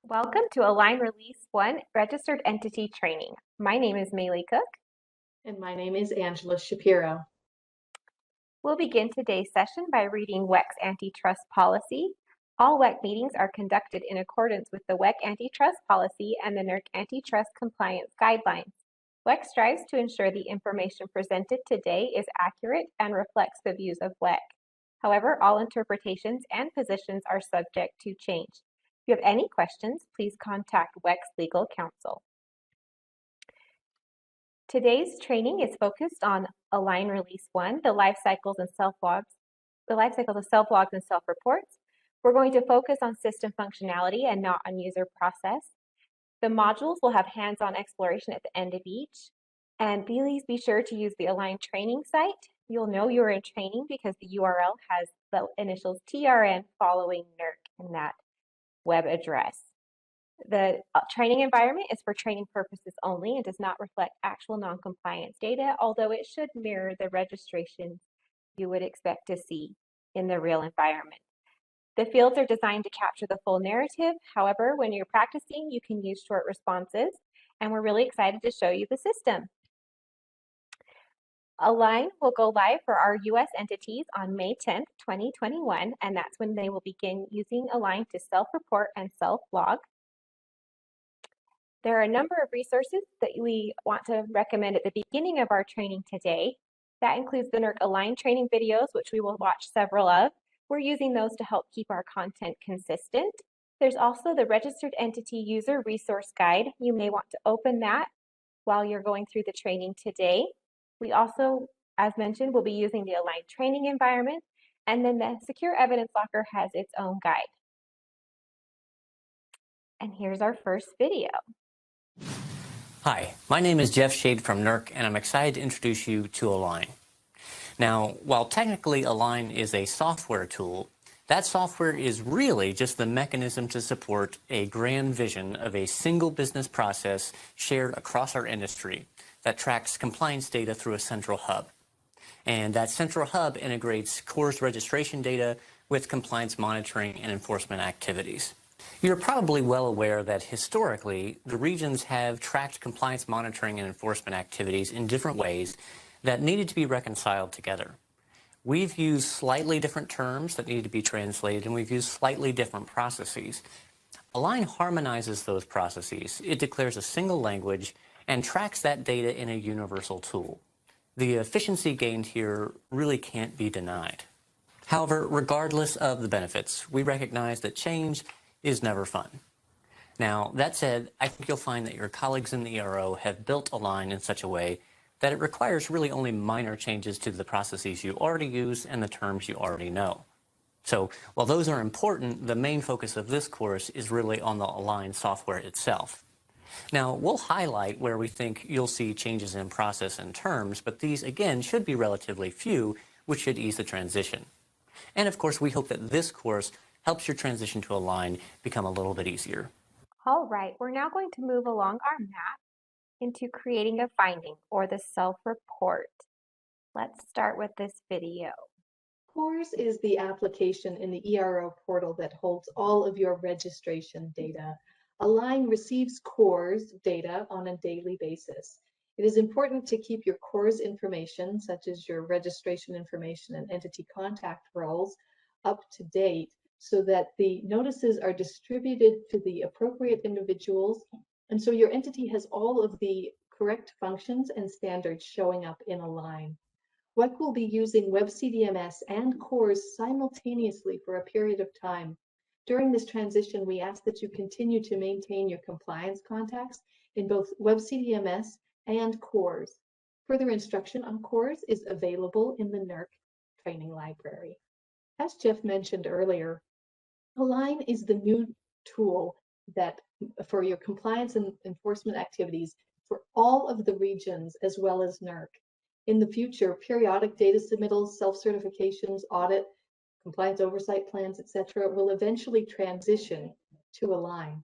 Welcome to Align Release 1 Registered Entity Training. My name is Maylee Cook. And my name is Angela Shapiro. We'll begin today's session by reading WECC's Antitrust Policy. All WECC meetings are conducted in accordance with the WECC Antitrust Policy and the NERC Antitrust Compliance Guidelines. WECC strives to ensure the information presented today is accurate and reflects the views of WECC. However, all interpretations and positions are subject to change. If you have any questions, please contact WECC's legal counsel. Today's training is focused on Align Release 1, the life cycles of self-logs and self-reports. We're going to focus on system functionality and not on user process. The modules will have hands-on exploration at the end of each. And please be sure to use the Align training site. You'll know you're in training because the URL has the initials TRN following NERC in that web address. The training environment is for training purposes only and does not reflect actual non-compliance data, although it should mirror the registrations you would expect to see in the real environment. The fields are designed to capture the full narrative. However, when you're practicing, you can use short responses, and we're really excited to show you the system. Align will go live for our US entities on May 10th, 2021, and that's when they will begin using Align to self-report and self-log. There are a number of resources that we want to recommend at the beginning of our training today. That includes the NERC Align training videos, which we will watch several of. We're using those to help keep our content consistent. There's also the Registered Entity User Resource Guide. You may want to open that while you're going through the training today. We also, as mentioned, will be using the Align training environment, and then the Secure Evidence Locker has its own guide. And here's our first video. Hi, my name is Jeff Shade from NERC, and I'm excited to introduce you to Align. Now, while technically Align is a software tool, that software is really just the mechanism to support a grand vision of a single business process shared across our industry that tracks compliance data through a central hub. And that central hub integrates CORS registration data with compliance monitoring and enforcement activities. You're probably well aware that historically, the regions have tracked compliance monitoring and enforcement activities in different ways that needed to be reconciled together. We've used slightly different terms that need to be translated, and we've used slightly different processes. Align harmonizes those processes. It declares a single language and tracks that data in a universal tool. The efficiency gained here really can't be denied. However, regardless of the benefits, we recognize that change is never fun. Now, that said, I think you'll find that your colleagues in the ERO have built Align in such a way that it requires really only minor changes to the processes you already use and the terms you already know. So, while those are important, the main focus of this course is really on the Align software itself. Now, we'll highlight where we think you'll see changes in process and terms, but these, again, should be relatively few, which should ease the transition. And of course, we hope that this course helps your transition to Align become a little bit easier. All right, we're now going to move along our map into creating a finding, or the self-report. Let's start with this video. CORS is the application in the ERO portal that holds all of your registration data. Align receives CORS data on a daily basis. It is important to keep your CORS information, such as your registration information and entity contact roles, up to date so that the notices are distributed to the appropriate individuals, and so your entity has all of the correct functions and standards showing up in Align. WECC will be using WebCDMS and CORS simultaneously for a period of time. During this transition, we ask that you continue to maintain your compliance contacts in both WebCDMS and CORS. Further instruction on CORS is available in the NERC training library. As Jeff mentioned earlier, Align is the new tool that for your compliance and enforcement activities for all of the regions as well as NERC. In the future, periodic data submittals, self-certifications, audit, compliance oversight plans, etc., will eventually transition to Align.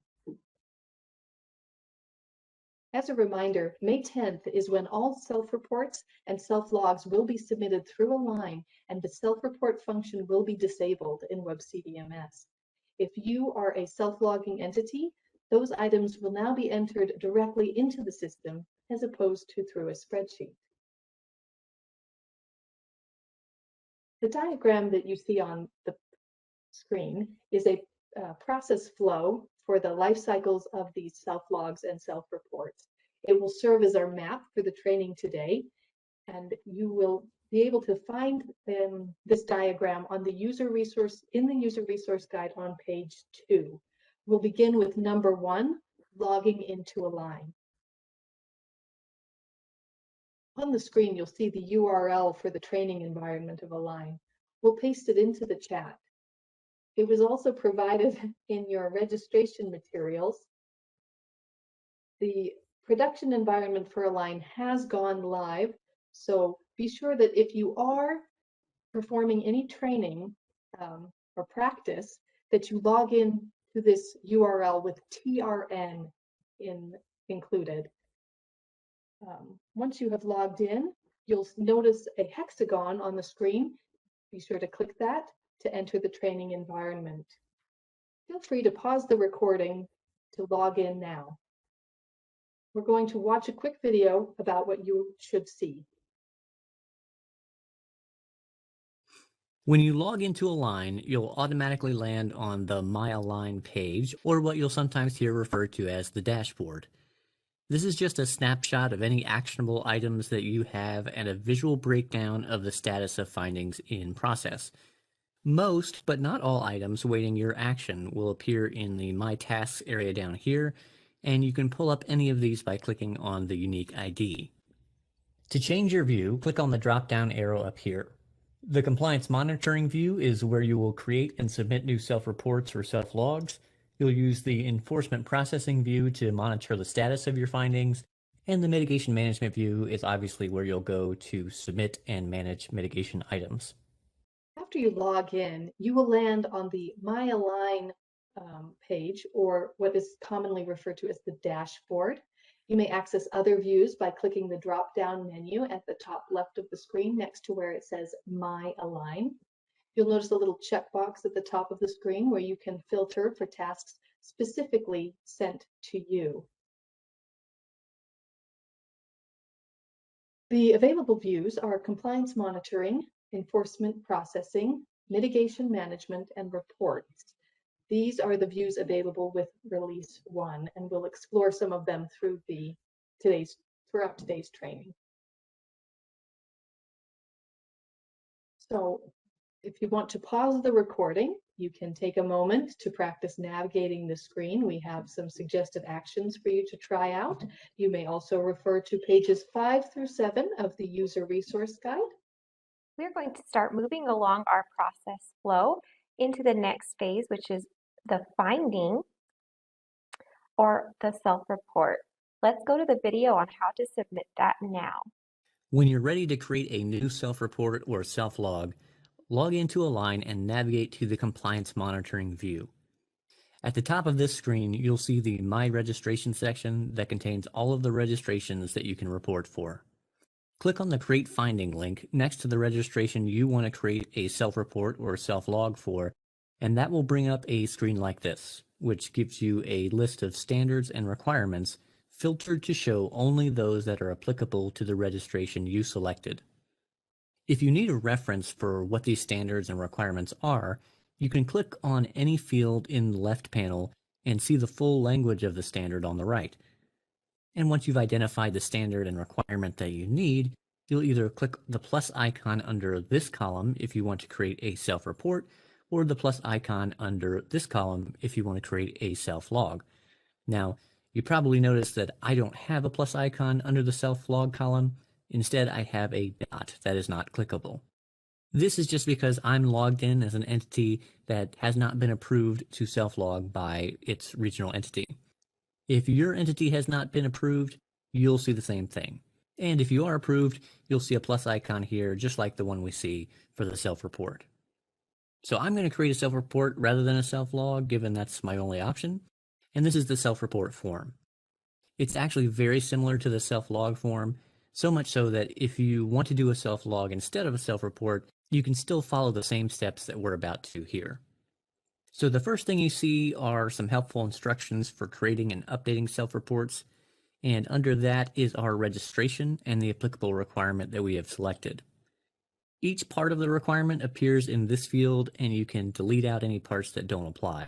As a reminder, May 10th is when all self-reports and self-logs will be submitted through Align, and the self-report function will be disabled in WebCDMS. If you are a self-logging entity, those items will now be entered directly into the system as opposed to through a spreadsheet. The diagram that you see on the screen is a process flow for the life cycles of these self-logs and self-reports. It will serve as our map for the training today, and you will be able to find this diagram on the user resource guide on page 2. We'll begin with number 1, logging into Align. On the screen, you'll see the URL for the training environment of Align. We'll paste it into the chat. It was also provided in your registration materials. The production environment for Align has gone live, so be sure that if you are performing any training or practice, that you log in to this URL with TRN included. Once you have logged in, you'll notice a hexagon on the screen. Be sure to click that to enter the training environment. Feel free to pause the recording to log in now. We're going to watch a quick video about what you should see. When you log into Align, you'll automatically land on the My Align page, or what you'll sometimes hear referred to as the dashboard. This is just a snapshot of any actionable items that you have and a visual breakdown of the status of findings in process. Most, but not all items awaiting your action will appear in the My Tasks area down here, and you can pull up any of these by clicking on the unique ID. To change your view, click on the drop-down arrow up here. The Compliance Monitoring view is where you will create and submit new self-reports or self-logs. You'll use the Enforcement Processing view to monitor the status of your findings, and the Mitigation Management view is obviously where you'll go to submit and manage mitigation items. After you log in, you will land on the My Align page, or what is commonly referred to as the dashboard. You may access other views by clicking the drop-down menu at the top left of the screen next to where it says My Align. You'll notice a little checkbox at the top of the screen where you can filter for tasks specifically sent to you. The available views are Compliance Monitoring, Enforcement Processing, Mitigation Management, and Reports. These are the views available with Release 1, and we'll explore some of them throughout today's training. So if you want to pause the recording, you can take a moment to practice navigating the screen. We have some suggested actions for you to try out. You may also refer to pages 5 through 7 of the User Resource Guide. We're going to start moving along our process flow into the next phase, which is the finding or the self-report. Let's go to the video on how to submit that now. When you're ready to create a new self-report or self-log, log into Align and navigate to the Compliance Monitoring view. At the top of this screen, you'll see the My Registration section that contains all of the registrations that you can report for. Click on the Create Finding link next to the registration you want to create a self-report or self-log for, and that will bring up a screen like this, which gives you a list of standards and requirements filtered to show only those that are applicable to the registration you selected. If you need a reference for what these standards and requirements are, you can click on any field in the left panel and see the full language of the standard on the right. And once you've identified the standard and requirement that you need, you'll either click the plus icon under this column if you want to create a self-report, or the plus icon under this column if you want to create a self-log. Now, you probably noticed that I don't have a plus icon under the self-log column. Instead, I have a dot that is not clickable. This is just because I'm logged in as an entity that has not been approved to self-log by its regional entity. If your entity has not been approved, you'll see the same thing. And if you are approved, you'll see a plus icon here, just like the one we see for the self-report. So I'm going to create a self-report rather than a self-log, given that's my only option. And this is the self-report form. It's actually very similar to the self-log form, so much so that if you want to do a self-log instead of a self-report, you can still follow the same steps that we're about to here. So the first thing you see are some helpful instructions for creating and updating self-reports, and under that is our registration and the applicable requirement that we have selected. Each part of the requirement appears in this field, and you can delete out any parts that don't apply.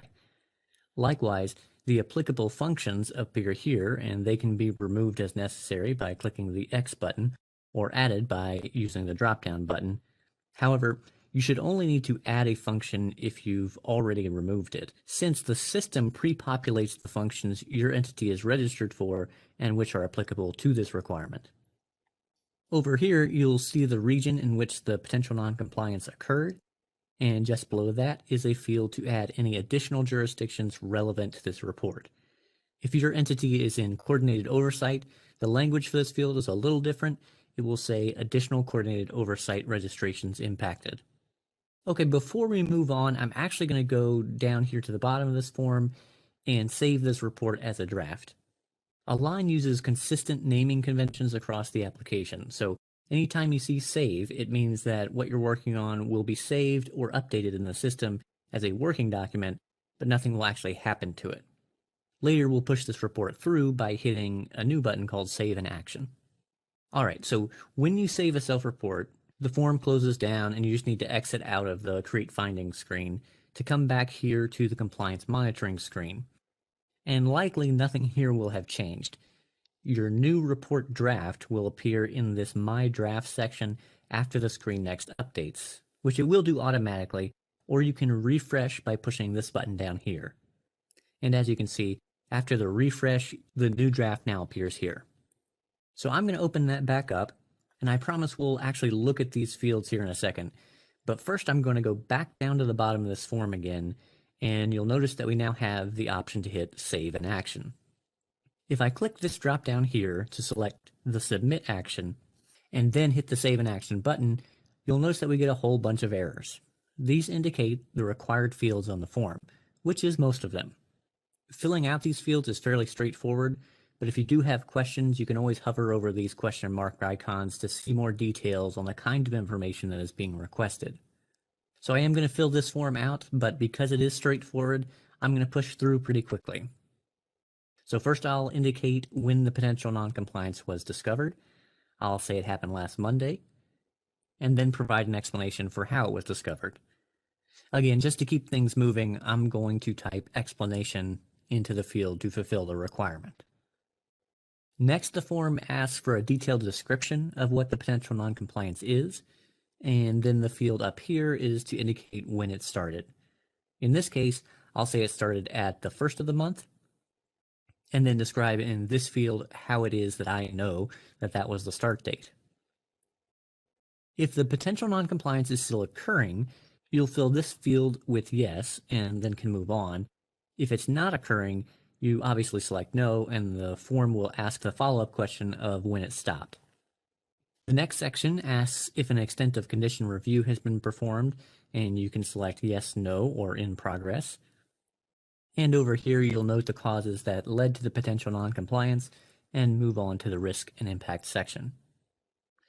Likewise, the applicable functions appear here, and they can be removed as necessary by clicking the X button, or added by using the drop-down button. However, you should only need to add a function if you've already removed it, since the system pre-populates the functions your entity is registered for and which are applicable to this requirement. Over here, you'll see the region in which the potential noncompliance occurred, and just below that is a field to add any additional jurisdictions relevant to this report. If your entity is in coordinated oversight, the language for this field is a little different. It will say additional coordinated oversight registrations impacted. Okay, before we move on, I'm actually going to go down here to the bottom of this form and save this report as a draft. Align uses consistent naming conventions across the application, so anytime you see save, it means that what you're working on will be saved or updated in the system as a working document, but nothing will actually happen to it. Later, we'll push this report through by hitting a new button called Save in Action. Alright, so when you save a self-report, the form closes down and you just need to exit out of the Create Findings screen to come back here to the Compliance Monitoring screen. And likely nothing here will have changed. Your new report draft will appear in this My Draft section after the screen next updates, which it will do automatically, or you can refresh by pushing this button down here. And as you can see, after the refresh, the new draft now appears here. So I'm going to open that back up, and I promise we'll actually look at these fields here in a second. But first I'm going to go back down to the bottom of this form again, and you'll notice that we now have the option to hit Save in Action. If I click this drop down here to select the Submit action, and then hit the Save in Action button, you'll notice that we get a whole bunch of errors. These indicate the required fields on the form, which is most of them. Filling out these fields is fairly straightforward, but if you do have questions, you can always hover over these question mark icons to see more details on the kind of information that is being requested. So I am going to fill this form out, but because it is straightforward, I'm going to push through pretty quickly. So first I'll indicate when the potential noncompliance was discovered. I'll say it happened last Monday, and then provide an explanation for how it was discovered. Again, just to keep things moving, I'm going to type explanation into the field to fulfill the requirement. Next, the form asks for a detailed description of what the potential noncompliance is, and then the field up here is to indicate when it started. In this case, I'll say it started at the 1st of the month, and then describe in this field how it is that I know that that was the start date. If the potential noncompliance is still occurring, you'll fill this field with yes, and then can move on. If it's not occurring, you obviously select no, and the form will ask the follow-up question of when it stopped. The next section asks if an extent of condition review has been performed, and you can select yes, no, or in progress. And over here, you'll note the causes that led to the potential noncompliance, and move on to the risk and impact section.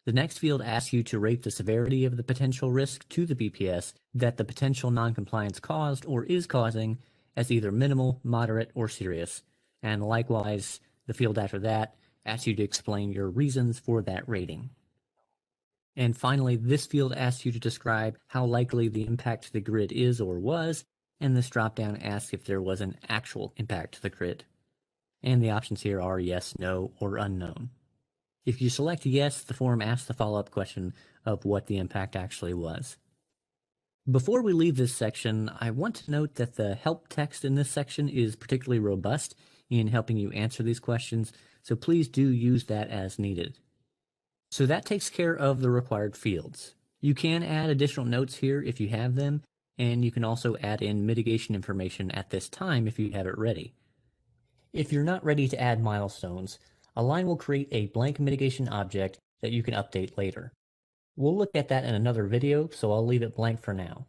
The next field asks you to rate the severity of the potential risk to the BPS that the potential noncompliance caused or is causing as either minimal, moderate, or serious. And likewise, the field after that asks you to explain your reasons for that rating. And finally, this field asks you to describe how likely the impact to the grid is or was, and this dropdown asks if there was an actual impact to the grid. And the options here are yes, no, or unknown. If you select yes, the form asks the follow-up question of what the impact actually was. Before we leave this section, I want to note that the help text in this section is particularly robust in helping you answer these questions, so please do use that as needed. So that takes care of the required fields. You can add additional notes here if you have them, and you can also add in mitigation information at this time if you have it ready. If you're not ready to add milestones, Align will create a blank mitigation object that you can update later. We'll look at that in another video, so I'll leave it blank for now.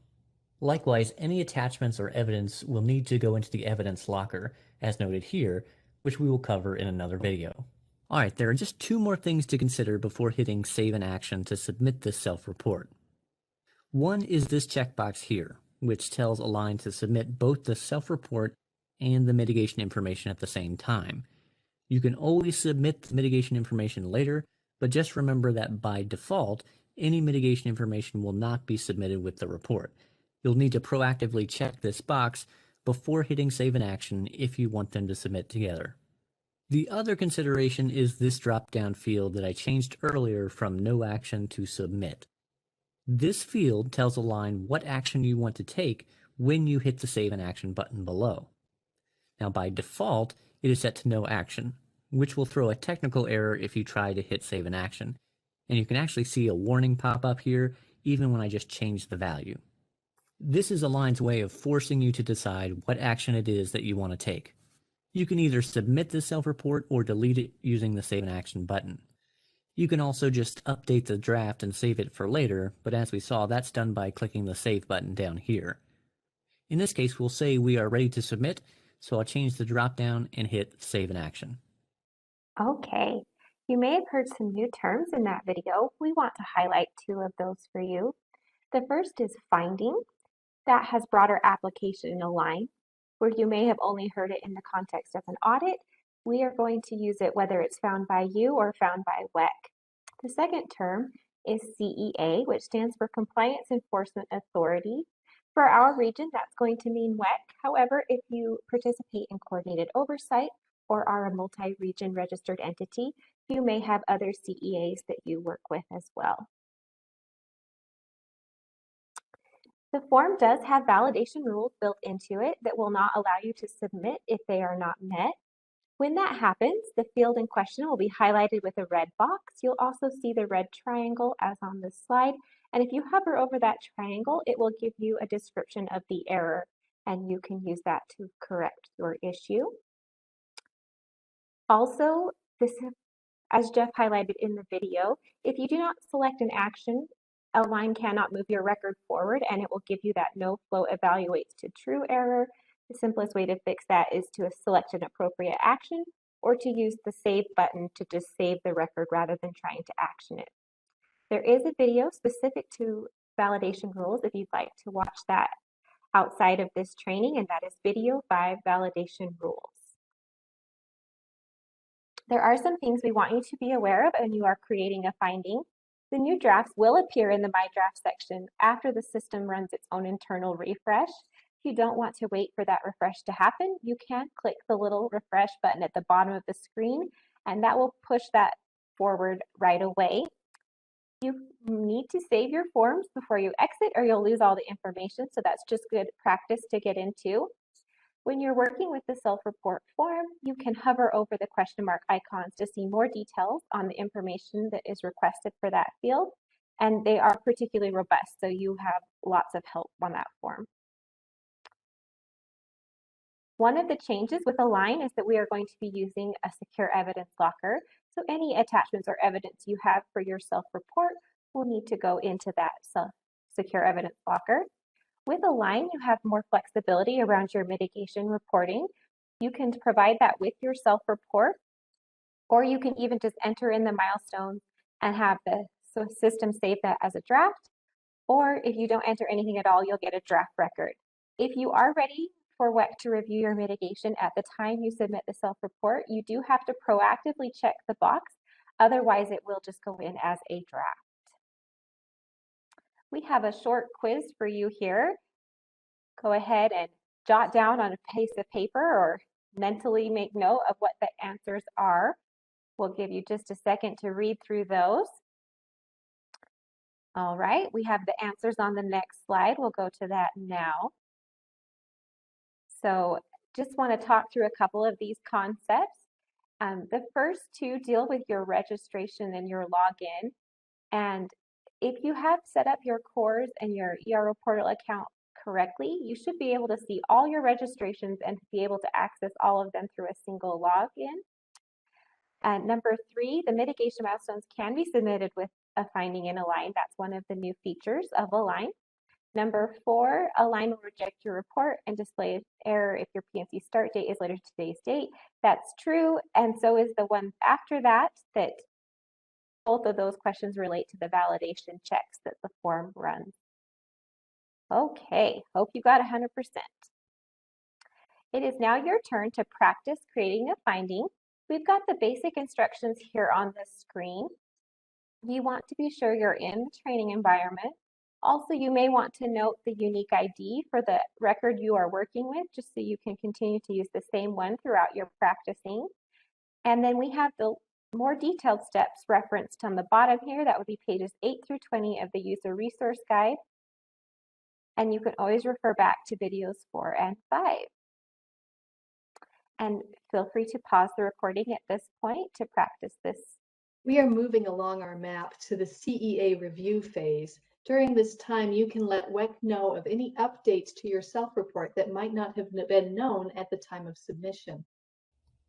Likewise, any attachments or evidence will need to go into the evidence locker, as noted here, which we will cover in another video. Alright, there are just 2 more things to consider before hitting Save in Action to submit this self-report. One is this checkbox here. which tells Align to submit both the self-report and the mitigation information at the same time. You can always submit the mitigation information later, but just remember that by default, any mitigation information will not be submitted with the report. You'll need to proactively check this box before hitting Save in Action if you want them to submit together. The other consideration is this drop-down field that I changed earlier from No Action to Submit. This field tells Align what action you want to take when you hit the Save in Action button below. Now, by default, it is set to No Action, which will throw a technical error if you try to hit Save in Action. And you can actually see a warning pop up here even when I just changed the value. This is Align's way of forcing you to decide what action it is that you want to take. You can either submit this self-report or delete it using the Save in Action button. You can also just update the draft and save it for later, but as we saw, that's done by clicking the Save button down here. In this case, we'll say we are ready to submit, so I'll change the drop-down and hit Save in Action. Okay, you may have heard some new terms in that video. We want to highlight two of those for you. The first is finding. That has broader application in Align, where you may have only heard it in the context of an audit. We are going to use it whether it's found by you or found by WECC. The second term is CEA, which stands for Compliance Enforcement Authority. For our region, that's going to mean WECC. However, if you participate in coordinated oversight or are a multi-region registered entity, you may have other CEAs that you work with as well. The form does have validation rules built into it that will not allow you to submit if they are not met. When that happens, the field in question will be highlighted with a red box. You'll also see the red triangle as on this slide. And if you hover over that triangle, it will give you a description of the error, and you can use that to correct your issue. Also, as Jeff highlighted in the video, if you do not select an action, Align cannot move your record forward, and it will give you that no flow evaluates to true error. The simplest way to fix that is to select an appropriate action or to use the save button to just save the record rather than trying to action it. There is a video specific to validation rules if you'd like to watch that outside of this training, and that is video 5, validation rules. There are some things we want you to be aware of when you are creating a finding. The new drafts will appear in the My Draft section after the system runs its own internal refresh. If you don't want to wait for that refresh to happen, you can click the little refresh button at the bottom of the screen, and that will push that forward right away. You need to save your forms before you exit or you'll lose all the information, so that's just good practice to get into. When you're working with the self-report form, you can hover over the question mark icons to see more details on the information that is requested for that field, and they are particularly robust, so you have lots of help on that form. One of the changes with Align is that we are going to be using a secure evidence locker, so any attachments or evidence you have for your self-report will need to go into that secure evidence locker. With Align, you have more flexibility around your mitigation reporting. You can provide that with your self-report, or you can even just enter in the milestones and have the system save that as a draft. Or if you don't enter anything at all, you'll get a draft record. If you are ready for WECC to review your mitigation at the time you submit the self-report, you do have to proactively check the box. Otherwise, it will just go in as a draft. We have a short quiz for you here. Go ahead and jot down on a piece of paper or mentally make note of what the answers are. We'll give you just a second to read through those. All right, we have the answers on the next slide. We'll go to that now. So just want to talk through a couple of these concepts. The first two deal with your registration and your login. And if you have set up your CORS and your ERO portal account correctly, you should be able to see all your registrations and be able to access all of them through a single login. Number 3, the mitigation milestones can be submitted with a finding in Align. That's one of the new features of Align. Number 4, Align will reject your report and display an error if your PNC start date is later today's date. That's true, and so is the one after that, that both of those questions relate to the validation checks that the form runs. Okay, hope you got 100%. It is now your turn to practice creating a finding. We've got the basic instructions here on the screen. You want to be sure you're in the training environment. Also, you may want to note the unique ID for the record you are working with, just so you can continue to use the same one throughout your practicing. And then we have the more detailed steps referenced on the bottom here. That would be pages 8 through 20 of the user resource guide. And you can always refer back to videos 4 and 5. And feel free to pause the recording at this point to practice this. We are moving along our map to the CEA review phase. During this time, you can let WECC know of any updates to your self-report that might not have been known at the time of submission.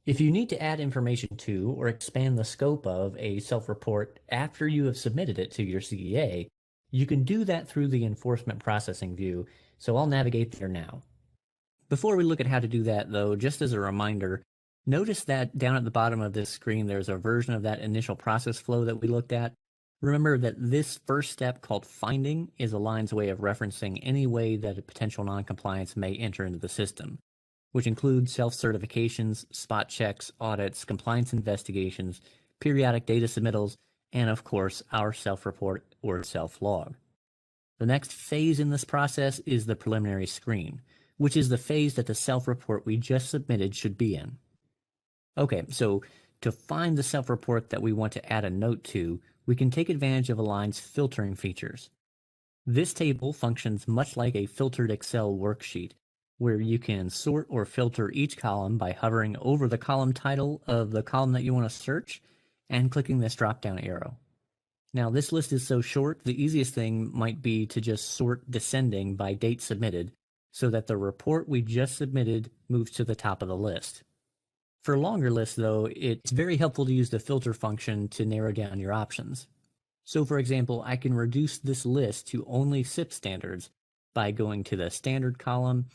If you need to add information to or expand the scope of a self-report after you have submitted it to your CEA, you can do that through the Enforcement Processing view, so I'll navigate there now. Before we look at how to do that, though, just as a reminder, notice that down at the bottom of this screen there's a version of that initial process flow that we looked at. Remember that this first step, called finding, is Align's way of referencing any way that a potential noncompliance may enter into the system, which includes self-certifications, spot checks, audits, compliance investigations, periodic data submittals, and of course, our self-report or self-log. The next phase in this process is the preliminary screen, which is the phase that the self-report we just submitted should be in. Okay, so to find the self-report that we want to add a note to, we can take advantage of Align's filtering features. This table functions much like a filtered Excel worksheet, where you can sort or filter each column by hovering over the column title of the column that you want to search and clicking this drop-down arrow. Now, this list is so short, the easiest thing might be to just sort descending by date submitted, so that the report we just submitted moves to the top of the list. For longer lists, though, it's very helpful to use the filter function to narrow down your options. So, for example, I can reduce this list to only SIP standards by going to the standard column,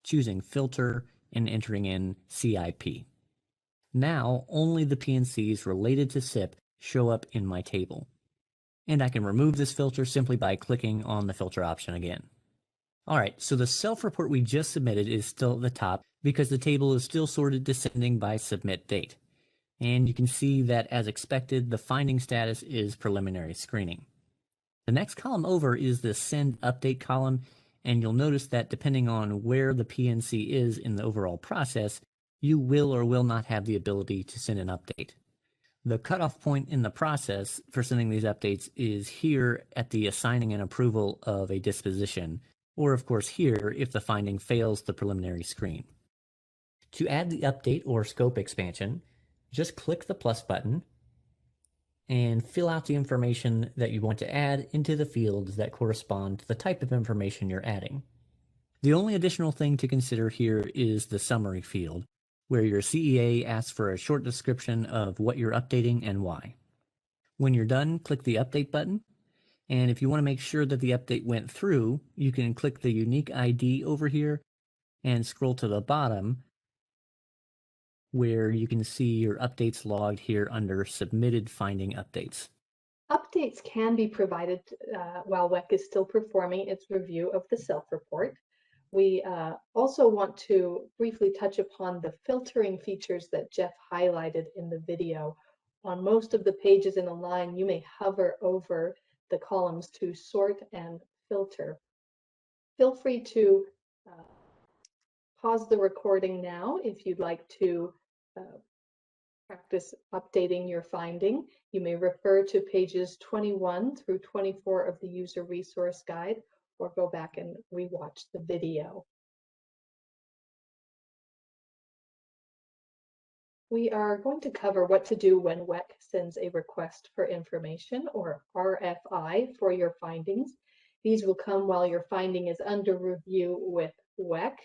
choosing filter, and entering in CIP. Now, only the PNCs related to SIP show up in my table. And I can remove this filter simply by clicking on the filter option again. Alright, so the self-report we just submitted is still at the top because the table is still sorted descending by submit date. And you can see that, as expected, the finding status is preliminary screening. The next column over is the send update column, and you'll notice that depending on where the PNC is in the overall process, you will or will not have the ability to send an update. The cutoff point in the process for sending these updates is here at the assigning and approval of a disposition, or of course here if the finding fails the preliminary screen. To add the update or scope expansion, just click the plus button and fill out the information that you want to add into the fields that correspond to the type of information you're adding. The only additional thing to consider here is the summary field, where your CEA asks for a short description of what you're updating and why. When you're done, click the update button, and if you want to make sure that the update went through, you can click the unique ID over here and scroll to the bottom, where you can see your updates logged here under Submitted Finding Updates. Updates can be provided while WECC is still performing its review of the self-report. We also want to briefly touch upon the filtering features that Jeff highlighted in the video. On most of the pages in Align, you may hover over the columns to sort and filter. Feel free to pause the recording now if you'd like to practice updating your finding. You may refer to pages 21 through 24 of the user resource guide, or go back and rewatch the video. We are going to cover what to do when WECC sends a request for information, or RFI, for your findings. These will come while your finding is under review with WECC.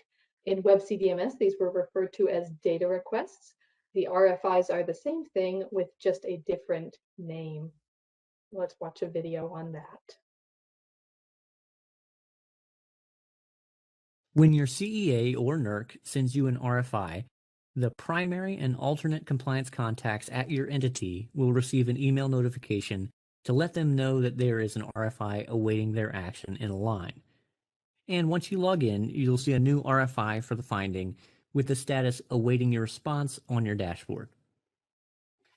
In WebCDMS, these were referred to as data requests. The RFIs are the same thing with just a different name. Let's watch a video on that. When your CEA or NERC sends you an RFI, the primary and alternate compliance contacts at your entity will receive an email notification to let them know that there is an RFI awaiting their action in Align. And once you log in, you'll see a new RFI for the finding with the status awaiting your response on your dashboard.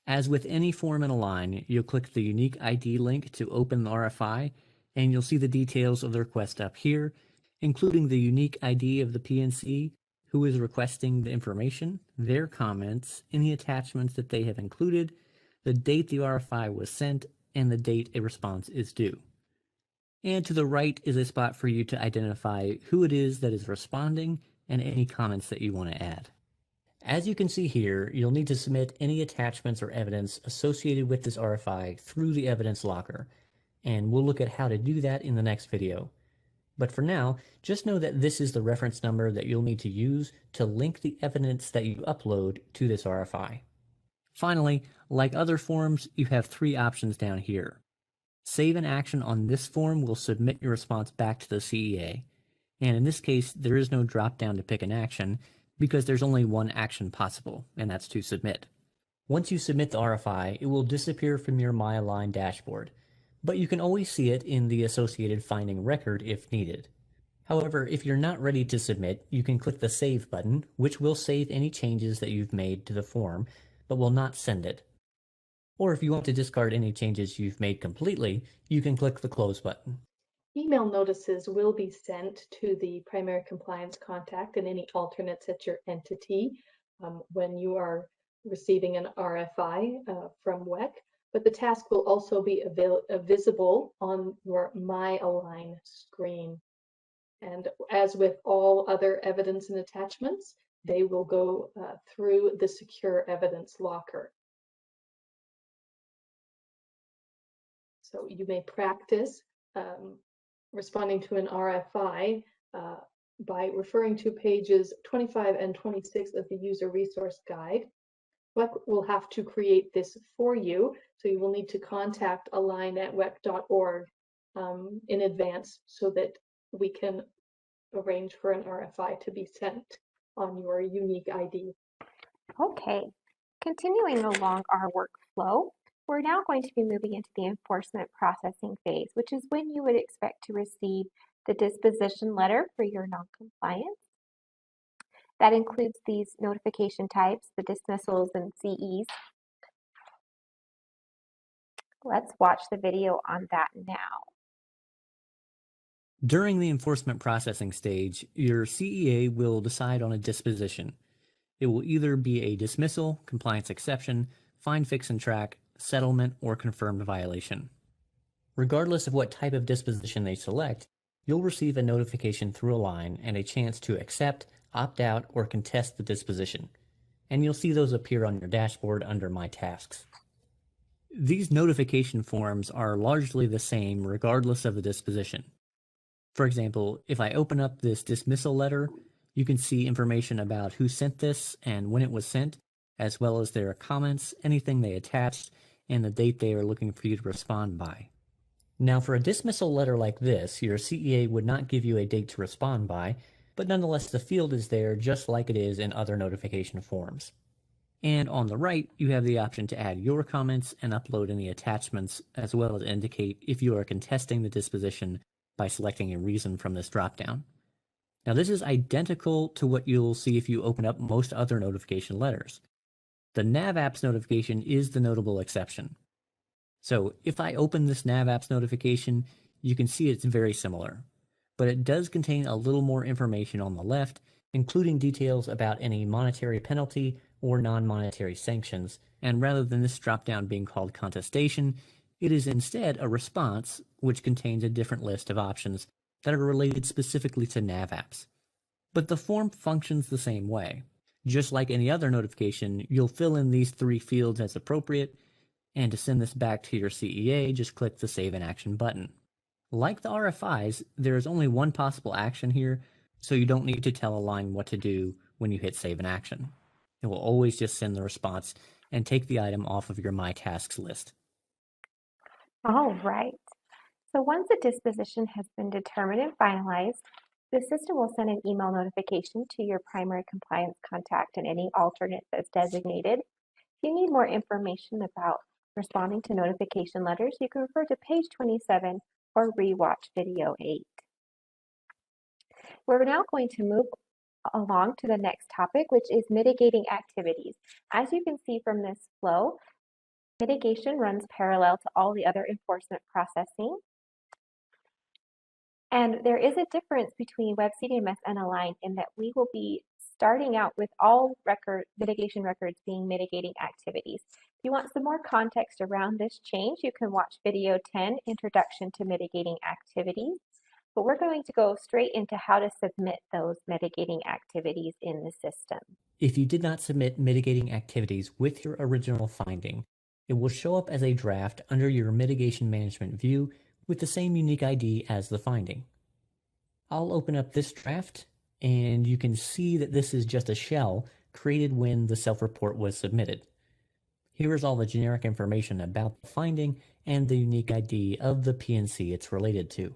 As with any form in Align, you'll click the Unique ID link to open the RFI, and you'll see the details of the request up here, including the unique ID of the PNC, who is requesting the information, their comments, any attachments that they have included, the date the RFI was sent, and the date a response is due. And to the right is a spot for you to identify who it is that is responding and any comments that you want to add. As you can see here, you'll need to submit any attachments or evidence associated with this RFI through the evidence locker, and we'll look at how to do that in the next video. But for now, just know that this is the reference number that you'll need to use to link the evidence that you upload to this RFI. Finally, like other forms, you have three options down here. Save an action on this form will submit your response back to the CEA, and in this case, there is no drop down to pick an action, because there's only one action possible, and that's to submit. Once you submit the RFI, it will disappear from your MyAlign dashboard, but you can always see it in the associated finding record if needed. However, if you're not ready to submit, you can click the Save button, which will save any changes that you've made to the form, but will not send it. Or if you want to discard any changes you've made completely, you can click the Close button. Email notices will be sent to the primary compliance contact and any alternates at your entity when you are receiving an RFI from WECC, but the task will also be visible on your MyAlign screen. And as with all other evidence and attachments, they will go through the secure evidence locker. So you may practice responding to an RFI by referring to pages 25 and 26 of the user resource guide. WECC will have to create this for you, so you will need to contact align@wec.org in advance so that we can arrange for an RFI to be sent on your unique ID. Okay, continuing along our workflow, we're now going to be moving into the enforcement processing phase, which is when you would expect to receive the disposition letter for your noncompliance. That includes these notification types, the dismissals and CEs. Let's watch the video on that now. During the enforcement processing stage, your CEA will decide on a disposition. It will either be a dismissal, compliance exception, find, fix, and track, settlement, or confirmed violation. Regardless of what type of disposition they select, you'll receive a notification through Align and a chance to accept, opt out, or contest the disposition, and you'll see those appear on your dashboard under My Tasks. These notification forms are largely the same regardless of the disposition. For example, if I open up this dismissal letter, you can see information about who sent this and when it was sent, as well as their comments, anything they attached, and the date they are looking for you to respond by. Now, for a dismissal letter like this, your CEA would not give you a date to respond by, but nonetheless the field is there just like it is in other notification forms. And on the right, you have the option to add your comments and upload any attachments, as well as indicate if you are contesting the disposition by selecting a reason from this dropdown. Now, this is identical to what you'll see if you open up most other notification letters. The NavApps notification is the notable exception. So if I open this NavApps notification, you can see it's very similar, but it does contain a little more information on the left, including details about any monetary penalty or non-monetary sanctions, and rather than this dropdown being called contestation, it is instead a response, which contains a different list of options that are related specifically to NavApps. But the form functions the same way. Just like any other notification, you'll fill in these three fields as appropriate, and to send this back to your CEA, just click the Save in Action button. Like the RFIs, there is only one possible action here, so you don't need to tell Align what to do when you hit Save in Action. It will always just send the response and take the item off of your My Tasks list. All right. So once a disposition has been determined and finalized, the system will send an email notification to your primary compliance contact and any alternate that's designated. If you need more information about responding to notification letters, you can refer to page 27 or rewatch video 8. We're now going to move along to the next topic, which is mitigating activities. As you can see from this flow, mitigation runs parallel to all the other enforcement processing. And there is a difference between WebCDMS and Align in that we will be starting out with all mitigation records being mitigating activities. If you want some more context around this change, you can watch video 10, Introduction to Mitigating Activities. But we're going to go straight into how to submit those mitigating activities in the system. If you did not submit mitigating activities with your original finding, it will show up as a draft under your mitigation management view with the same unique ID as the finding. I'll open up this draft, and you can see that this is just a shell created when the self-report was submitted. Here is all the generic information about the finding and the unique ID of the PNC it's related to.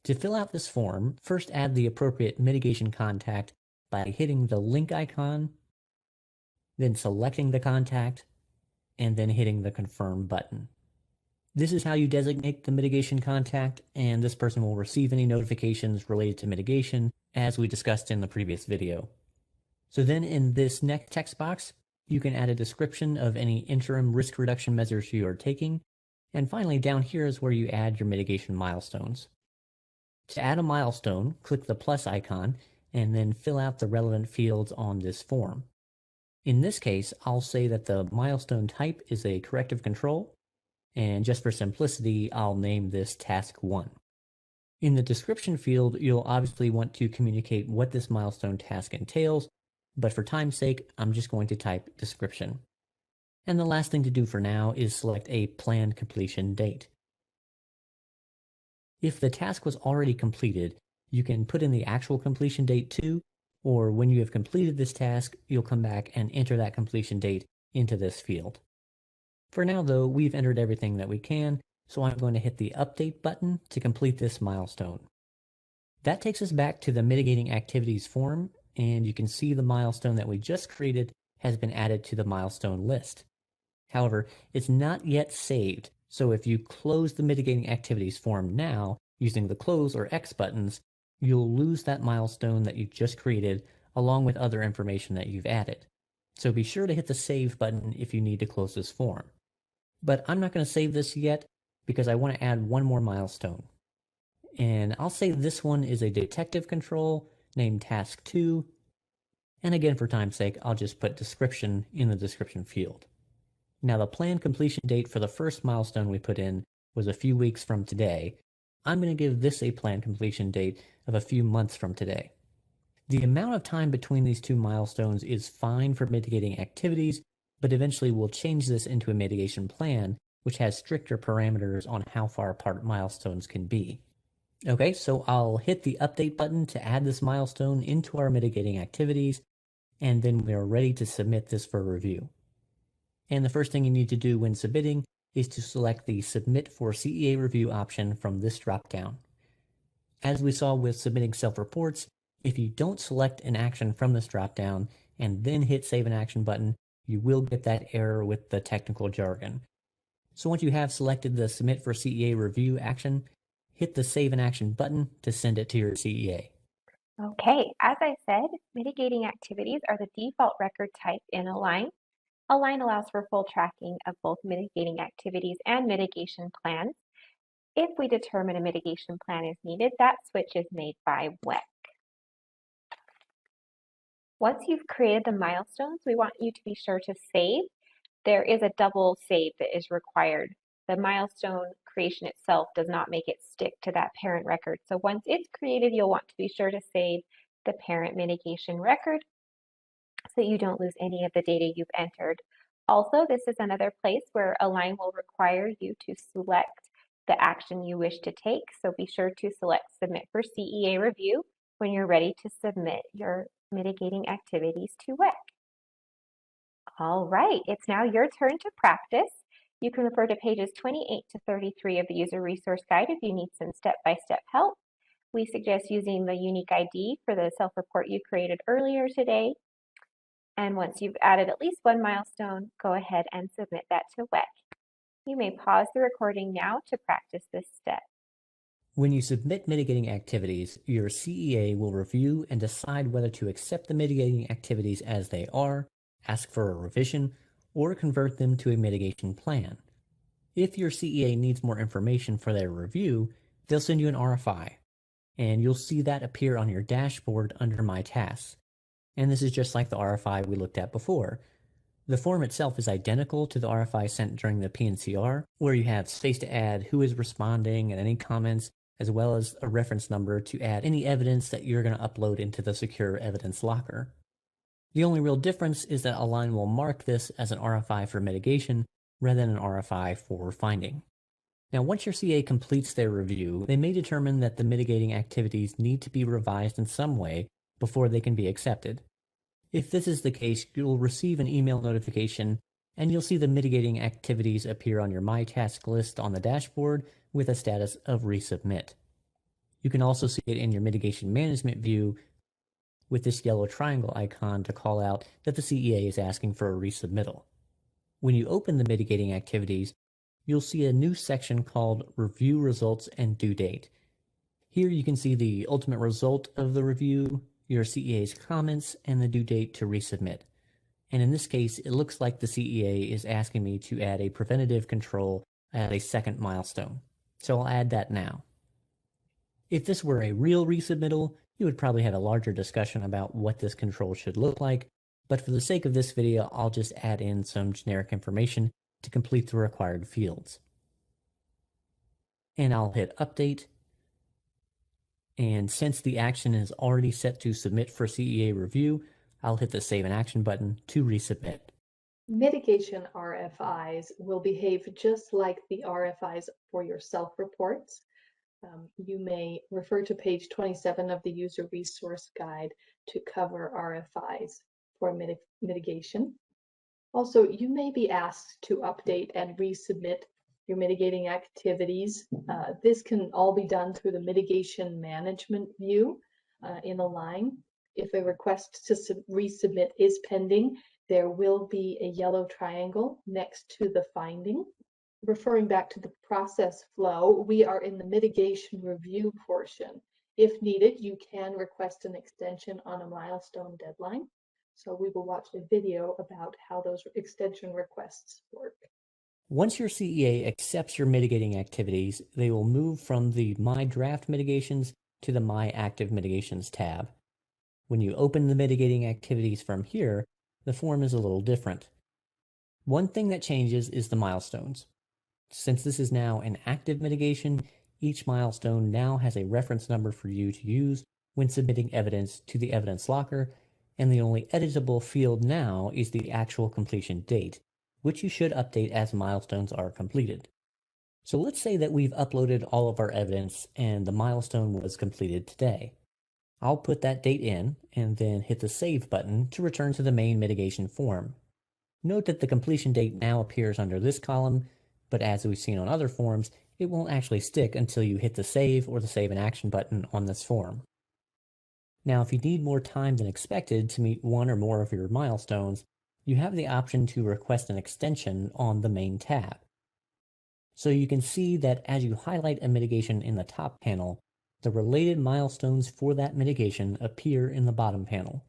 To fill out this form, first add the appropriate mitigation contact by hitting the link icon, then selecting the contact, and then hitting the confirm button. This is how you designate the mitigation contact, and this person will receive any notifications related to mitigation, as we discussed in the previous video. So then in this next text box, you can add a description of any interim risk reduction measures you are taking, and finally down here is where you add your mitigation milestones. To add a milestone, click the plus icon, and then fill out the relevant fields on this form. In this case, I'll say that the milestone type is a corrective control, and just for simplicity, I'll name this Task 1. In the description field, you'll obviously want to communicate what this milestone task entails, but for time's sake, I'm just going to type description. And the last thing to do for now is select a planned completion date. If the task was already completed, you can put in the actual completion date too, or when you have completed this task, you'll come back and enter that completion date into this field. For now though, we've entered everything that we can, so I'm going to hit the update button to complete this milestone. That takes us back to the mitigating activities form, and you can see the milestone that we just created has been added to the milestone list. However, it's not yet saved, so if you close the mitigating activities form now using the close or X buttons, you'll lose that milestone that you just created along with other information that you've added. So be sure to hit the save button if you need to close this form. But I'm not going to save this yet because I want to add one more milestone. And I'll say this one is a detective control named Task 2. And again, for time's sake, I'll just put description in the description field. Now, the planned completion date for the first milestone we put in was a few weeks from today. I'm going to give this a planned completion date of a few months from today. The amount of time between these two milestones is fine for mitigating activities, but eventually we'll change this into a mitigation plan, which has stricter parameters on how far apart milestones can be. Okay, so I'll hit the update button to add this milestone into our mitigating activities, and then we're ready to submit this for review. And the first thing you need to do when submitting is to select the Submit for CEA Review option from this dropdown. As we saw with submitting self-reports, if you don't select an action from this dropdown and then hit Save an Action button, you will get that error with the technical jargon. So once you have selected the Submit for CEA Review action, hit the Save an Action button to send it to your CEA. Okay, as I said, mitigating activities are the default record type in Align. Align allows for full tracking of both mitigating activities and mitigation plans. If we determine a mitigation plan is needed, that switch is made by WECC. Once you've created the milestones, we want you to be sure to save. There is a double save that is required. The milestone creation itself does not make it stick to that parent record. So once it's created, you'll want to be sure to save the parent mitigation record so you don't lose any of the data you've entered. Also, this is another place where Align will require you to select the action you wish to take. So be sure to select Submit for CEA Review when you're ready to submit your mitigating activities to WECC. All right, it's now your turn to practice. You can refer to pages 28 to 33 of the User Resource Guide if you need some step-by-step help. We suggest using the unique ID for the self-report you created earlier today. And once you've added at least one milestone, go ahead and submit that to WECC. You may pause the recording now to practice this step. When you submit mitigating activities, your CEA will review and decide whether to accept the mitigating activities as they are, ask for a revision, or convert them to a mitigation plan. If your CEA needs more information for their review, they'll send you an RFI, and you'll see that appear on your dashboard under My Tasks. And this is just like the RFI we looked at before. The form itself is identical to the RFI sent during the PNCR, where you have space to add who is responding and any comments, as well as a reference number to add any evidence that you're going to upload into the secure evidence locker. The only real difference is that Align will mark this as an RFI for mitigation rather than an RFI for finding. Now, once your CA completes their review, they may determine that the mitigating activities need to be revised in some way before they can be accepted. If this is the case, you'll receive an email notification and you'll see the mitigating activities appear on your My Task list on the dashboard with a status of resubmit. You can also see it in your mitigation management view with this yellow triangle icon to call out that the CEA is asking for a resubmittal. When you open the mitigating activities, you'll see a new section called Review Results and Due Date. Here you can see the ultimate result of the review, your CEA's comments, and the due date to resubmit. And in this case, it looks like the CEA is asking me to add a preventative control at a second milestone. So I'll add that now. If this were a real resubmittal, you would probably have a larger discussion about what this control should look like, but for the sake of this video, I'll just add in some generic information to complete the required fields. And I'll hit Update. And since the action is already set to submit for CEA review, I'll hit the Save an Action button to resubmit. Mitigation RFIs will behave just like the RFIs for your self-reports. You may refer to page 27 of the User Resource Guide to cover RFIs for mitigation. Also, you may be asked to update and resubmit your mitigating activities. This can all be done through the mitigation management view in Align. If a request to resubmit is pending, there will be a yellow triangle next to the finding. Referring back to the process flow, we are in the mitigation review portion. If needed, you can request an extension on a milestone deadline. So we will watch a video about how those extension requests work. Once your CEA accepts your mitigating activities, they will move from the My Draft Mitigations to the My Active Mitigations tab. When you open the mitigating activities from here, the form is a little different. One thing that changes is the milestones. Since this is now an active mitigation, each milestone now has a reference number for you to use when submitting evidence to the evidence locker, and the only editable field now is the actual completion date, which you should update as milestones are completed. So let's say that we've uploaded all of our evidence and the milestone was completed today. I'll put that date in and then hit the Save button to return to the main mitigation form. Note that the completion date now appears under this column, but as we've seen on other forms, it won't actually stick until you hit the Save or the Save an Action button on this form. Now, if you need more time than expected to meet one or more of your milestones, you have the option to request an extension on the main tab. So you can see that as you highlight a mitigation in the top panel, the related milestones for that mitigation appear in the bottom panel,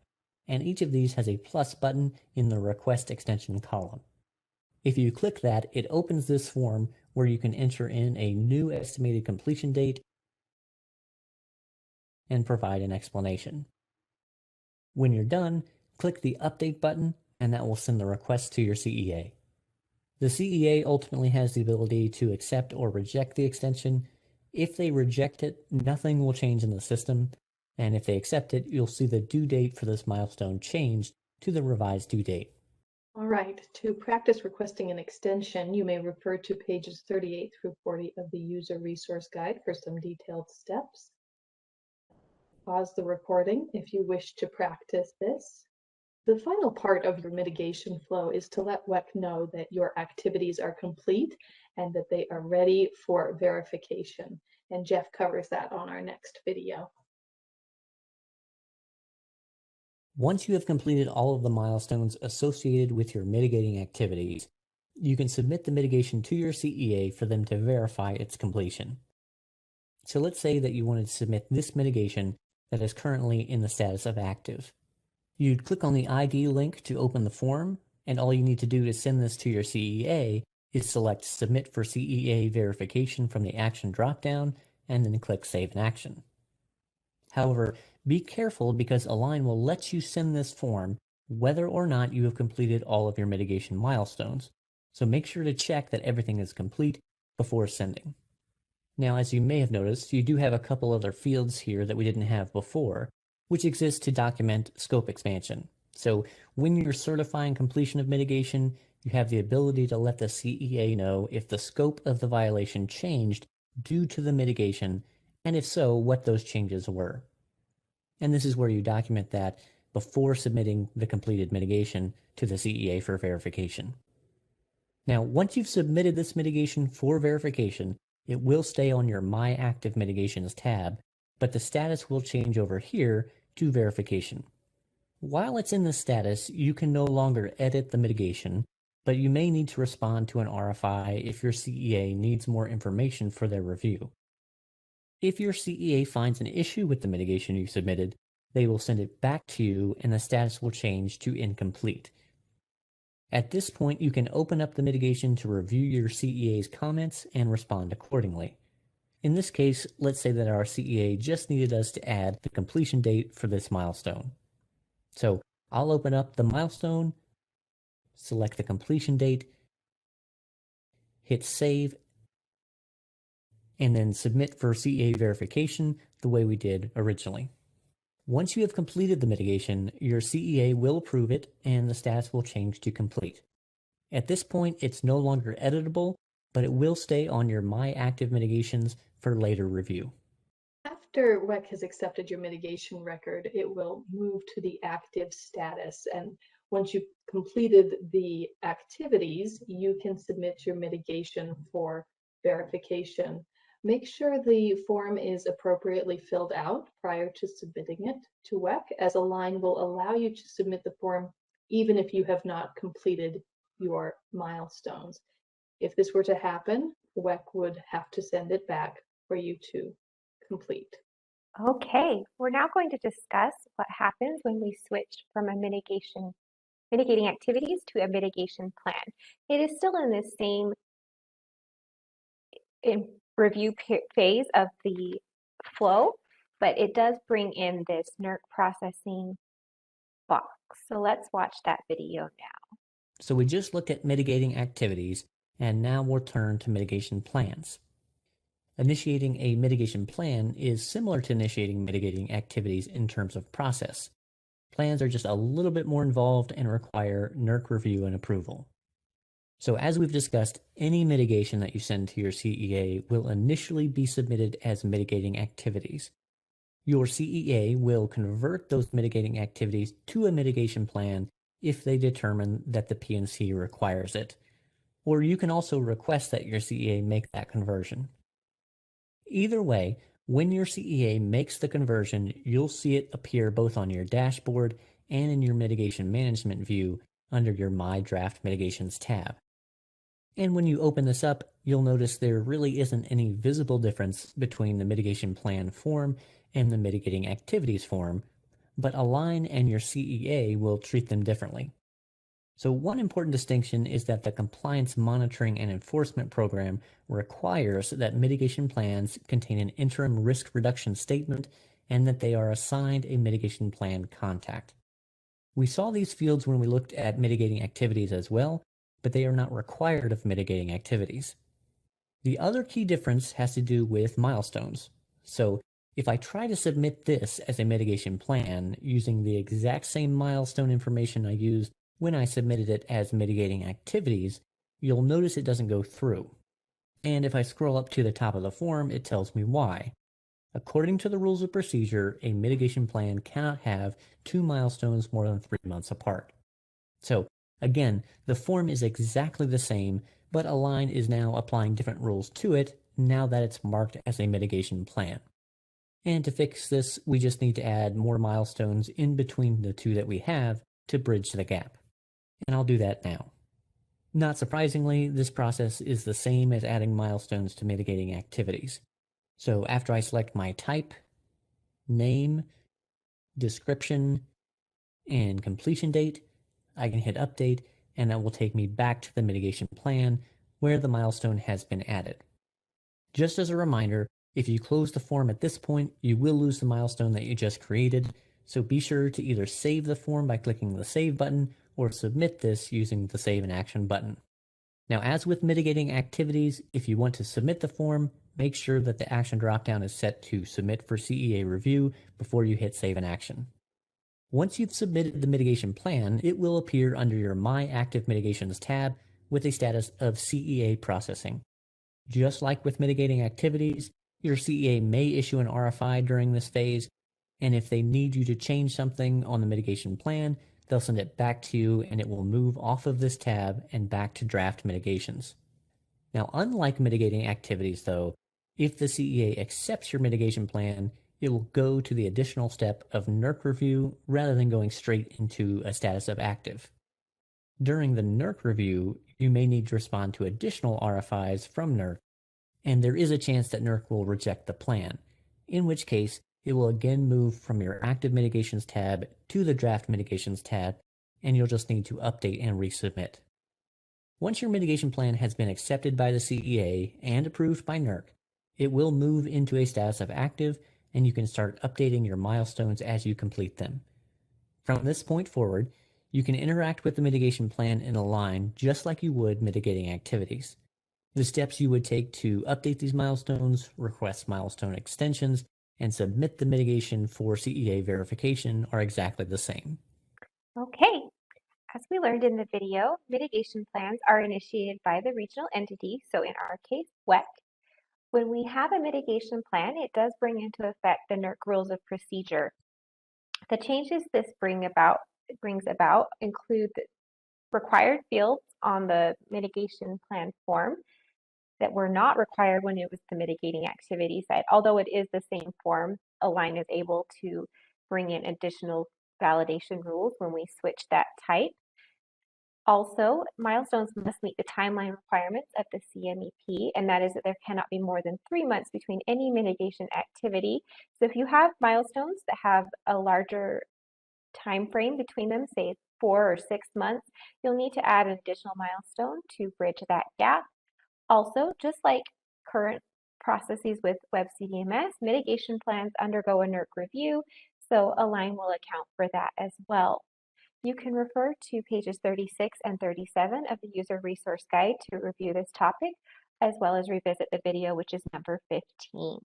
and each of these has a plus button in the Request Extension column. If you click that, it opens this form where you can enter in a new estimated completion date and provide an explanation. When you're done, click the Update button, and that will send the request to your CEA. The CEA ultimately has the ability to accept or reject the extension. If they reject it, nothing will change in the system, and if they accept it, you'll see the due date for this milestone changed to the revised due date. All right, to practice requesting an extension, you may refer to pages 38 through 40 of the User Resource Guide for some detailed steps. Pause the recording if you wish to practice this. The final part of your mitigation flow is to let WECC know that your activities are complete and that they are ready for verification. And Jeff covers that on our next video. Once you have completed all of the milestones associated with your mitigating activities, you can submit the mitigation to your CEA for them to verify its completion. So let's say that you wanted to submit this mitigation that is currently in the status of active. You'd click on the ID link to open the form, and all you need to do to send this to your CEA is select Submit for CEA Verification from the Action dropdown, and then click Save in Action. However, be careful because Align will let you send this form whether or not you have completed all of your mitigation milestones, so make sure to check that everything is complete before sending. Now, as you may have noticed, you do have a couple other fields here that we didn't have before, which exist to document scope expansion. So when you're certifying completion of mitigation, you have the ability to let the CEA know if the scope of the violation changed due to the mitigation, and if so, what those changes were. And this is where you document that before submitting the completed mitigation to the CEA for verification. Now, once you've submitted this mitigation for verification, it will stay on your My Active Mitigations tab, but the status will change over here to verification. While it's in the status, you can no longer edit the mitigation, but you may need to respond to an RFI if your CEA needs more information for their review. If your CEA finds an issue with the mitigation you submitted, they will send it back to you and the status will change to incomplete. At this point, you can open up the mitigation to review your CEA's comments and respond accordingly. In this case, let's say that our CEA just needed us to add the completion date for this milestone. So I'll open up the milestone, select the completion date, hit save, and then submit for CEA verification the way we did originally. Once you have completed the mitigation, your CEA will approve it and the status will change to complete. At this point, it's no longer editable, but it will stay on your My Active Mitigations for later review. After WECC has accepted your mitigation record, it will move to the active status. And once you've completed the activities, you can submit your mitigation for verification. Make sure the form is appropriately filled out prior to submitting it to WECC, as Align will allow you to submit the form even if you have not completed your milestones. If this were to happen, WECC would have to send it back for you to complete. Okay, we're now going to discuss what happens when we switch from a mitigating activities to a mitigation plan. It is still in the same review phase of the flow, but it does bring in this NERC processing box. So let's watch that video now. So we just looked at mitigating activities, and now we'll turn to mitigation plans. Initiating a mitigation plan is similar to initiating mitigating activities in terms of process. Plans are just a little bit more involved and require NERC review and approval. So as we've discussed, any mitigation that you send to your CEA will initially be submitted as mitigating activities. Your CEA will convert those mitigating activities to a mitigation plan if they determine that the P&C requires it. Or you can also request that your CEA make that conversion. Either way, when your CEA makes the conversion, you'll see it appear both on your dashboard and in your mitigation management view under your My Draft Mitigations tab. And when you open this up, you'll notice there really isn't any visible difference between the mitigation plan form and the mitigating activities form, but Align and your CEA will treat them differently. So one important distinction is that the Compliance Monitoring and Enforcement Program requires that mitigation plans contain an interim risk reduction statement and that they are assigned a mitigation plan contact. We saw these fields when we looked at mitigating activities as well, but they are not required of mitigating activities. The other key difference has to do with milestones. So if I try to submit this as a mitigation plan using the exact same milestone information I used when I submitted it as mitigating activities, you'll notice it doesn't go through. And if I scroll up to the top of the form, it tells me why. According to the rules of procedure, a mitigation plan cannot have two milestones more than 3 months apart. So again, the form is exactly the same, but Align is now applying different rules to it now that it's marked as a mitigation plan. And to fix this, we just need to add more milestones in between the two that we have to bridge the gap. And I'll do that now. Not surprisingly, this process is the same as adding milestones to mitigating activities. So after I select my type, name, description, and completion date, I can hit update and that will take me back to the mitigation plan where the milestone has been added. Just as a reminder, if you close the form at this point, you will lose the milestone that you just created, so be sure to either save the form by clicking the Save button or submit this using the Save in Action button. Now, as with mitigating activities, if you want to submit the form, make sure that the action dropdown is set to Submit for CEA review before you hit Save in Action. Once you've submitted the mitigation plan, it will appear under your My Active Mitigations tab with a status of CEA processing. Just like with mitigating activities, your CEA may issue an RFI during this phase, and if they need you to change something on the mitigation plan, they'll send it back to you and it will move off of this tab and back to draft mitigations. Now, unlike mitigating activities though, if the CEA accepts your mitigation plan, it will go to the additional step of NERC review rather than going straight into a status of active. During the NERC review, you may need to respond to additional RFIs from NERC, and there is a chance that NERC will reject the plan, in which case it will again move from your Active Mitigations tab to the Draft Mitigations tab, and you'll just need to update and resubmit. Once your mitigation plan has been accepted by the CEA and approved by NERC, it will move into a status of active, and you can start updating your milestones as you complete them. From this point forward, you can interact with the mitigation plan in Align just like you would mitigating activities. The steps you would take to update these milestones, request milestone extensions, and submit the mitigation for CEA verification are exactly the same. Okay, as we learned in the video, mitigation plans are initiated by the regional entity, so in our case, WECC. When we have a mitigation plan, it does bring into effect the NERC rules of procedure. The changes this brings about include the required fields on the mitigation plan form that were not required when it was the mitigating activity side. Although it is the same form, Align is able to bring in additional validation rules when we switch that type. Also, milestones must meet the timeline requirements of the CMEP, and that is that there cannot be more than 3 months between any mitigation activity. So if you have milestones that have a larger time frame between them, say 4 or 6 months, you'll need to add an additional milestone to bridge that gap. Also, just like current processes with WebCDMS, mitigation plans undergo a NERC review, so Align will account for that as well. You can refer to pages 36 and 37 of the User Resource Guide to review this topic, as well as revisit the video, which is number 15.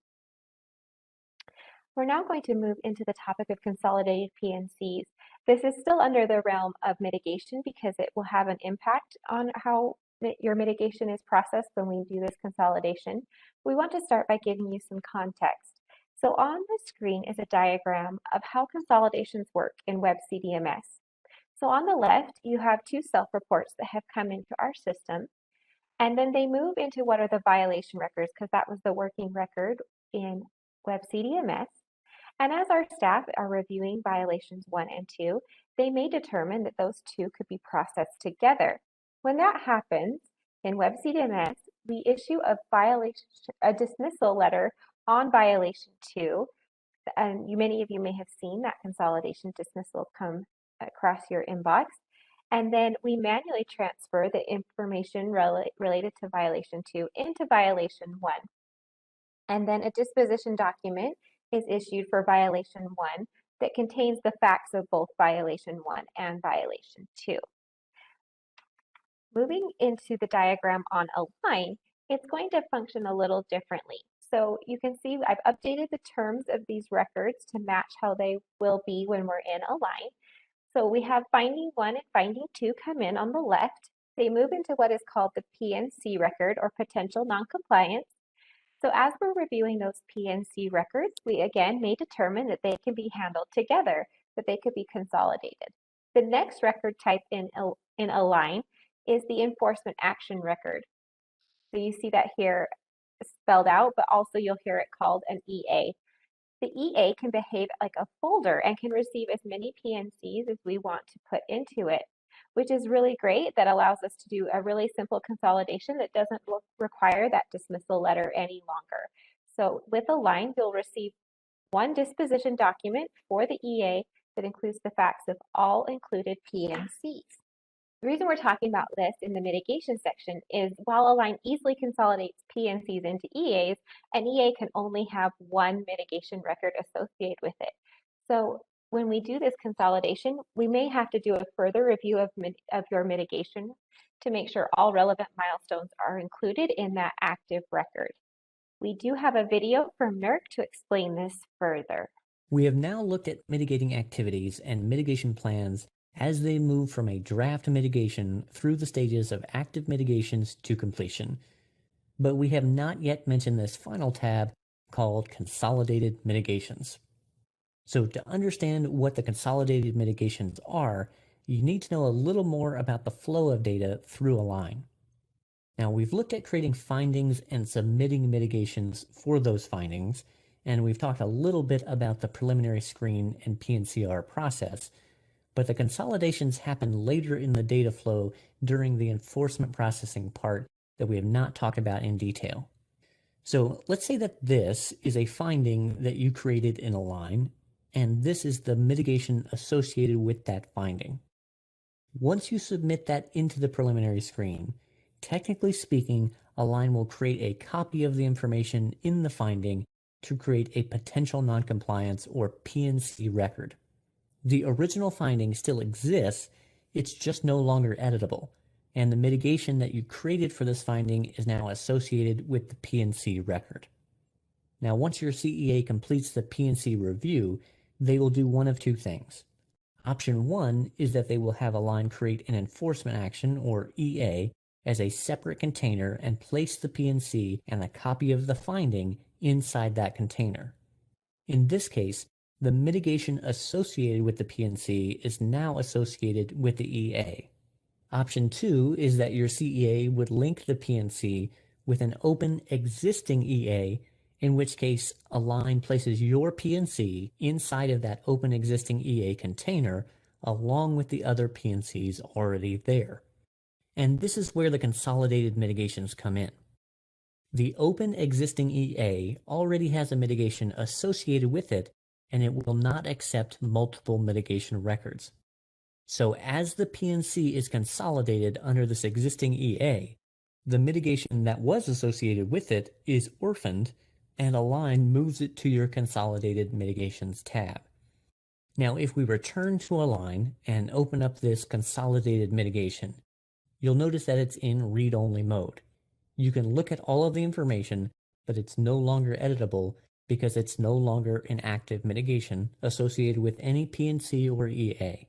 We're now going to move into the topic of consolidated PNCs. This is still under the realm of mitigation because it will have an impact on how your mitigation is processed when we do this consolidation. We want to start by giving you some context. So on the screen is a diagram of how consolidations work in WebCDMS. So on the left, you have 2 self-reports that have come into our system, and then they move into what are the violation records, because that was the working record in WebCDMS. And as our staff are reviewing violations 1 and 2, they may determine that those 2 could be processed together. When that happens, in WebCDMS, we issue a dismissal letter on violation 2, and many of you may have seen that consolidation dismissal come across your inbox. And then we manually transfer the information related to violation 2 into violation 1. And then a disposition document is issued for violation 1 that contains the facts of both violation 1 and violation 2. Moving into the diagram on Align, it's going to function a little differently. So you can see I've updated the terms of these records to match how they will be when we're in Align. So we have finding 1 and finding 2 come in on the left. They move into what is called the PNC record, or potential noncompliance. So as we're reviewing those PNC records, we again may determine that they can be handled together, that they could be consolidated. The next record type in Align is the enforcement action record. So you see that here spelled out, but also you'll hear it called an EA. The EA can behave like a folder and can receive as many PNCs as we want to put into it, which is really great. That allows us to do a really simple consolidation that doesn't require that dismissal letter any longer. So with Align, you'll receive one disposition document for the EA that includes the facts of all included PNCs. The reason we're talking about this in the mitigation section is while Align easily consolidates PNCs into EAs, an EA can only have one mitigation record associated with it. So when we do this consolidation, we may have to do a further review of your mitigation to make sure all relevant milestones are included in that active record. We do have a video from NERC to explain this further. We have now looked at mitigating activities and mitigation plans as they move from a draft mitigation through the stages of active mitigations to completion. But we have not yet mentioned this final tab called Consolidated Mitigations. So to understand what the consolidated mitigations are, you need to know a little more about the flow of data through Align. Now, we've looked at creating findings and submitting mitigations for those findings, and we've talked a little bit about the preliminary screen and PNCR process, but the consolidations happen later in the data flow during the enforcement processing part that we have not talked about in detail. So let's say that this is a finding that you created in Align, and this is the mitigation associated with that finding. Once you submit that into the preliminary screen, technically speaking, Align will create a copy of the information in the finding to create a potential noncompliance or PNC record. The original finding still exists, it's just no longer editable, and the mitigation that you created for this finding is now associated with the PNC record. Now, once your CEA completes the PNC review, they will do one of two things. Option 1 is that they will have Align create an enforcement action, or EA, as a separate container and place the PNC and a copy of the finding inside that container. In this case, the mitigation associated with the PNC is now associated with the EA. Option 2 is that your CEA would link the PNC with an open existing EA, in which case Align places your PNC inside of that open existing EA container along with the other PNCs already there. And this is where the consolidated mitigations come in. The open existing EA already has a mitigation associated with it, and it will not accept multiple mitigation records. So as the PNC is consolidated under this existing EA, the mitigation that was associated with it is orphaned, and Align moves it to your Consolidated Mitigations tab. Now, if we return to Align and open up this Consolidated Mitigation, you'll notice that it's in read-only mode. You can look at all of the information, but it's no longer editable because it's no longer an active mitigation associated with any PNC or EA.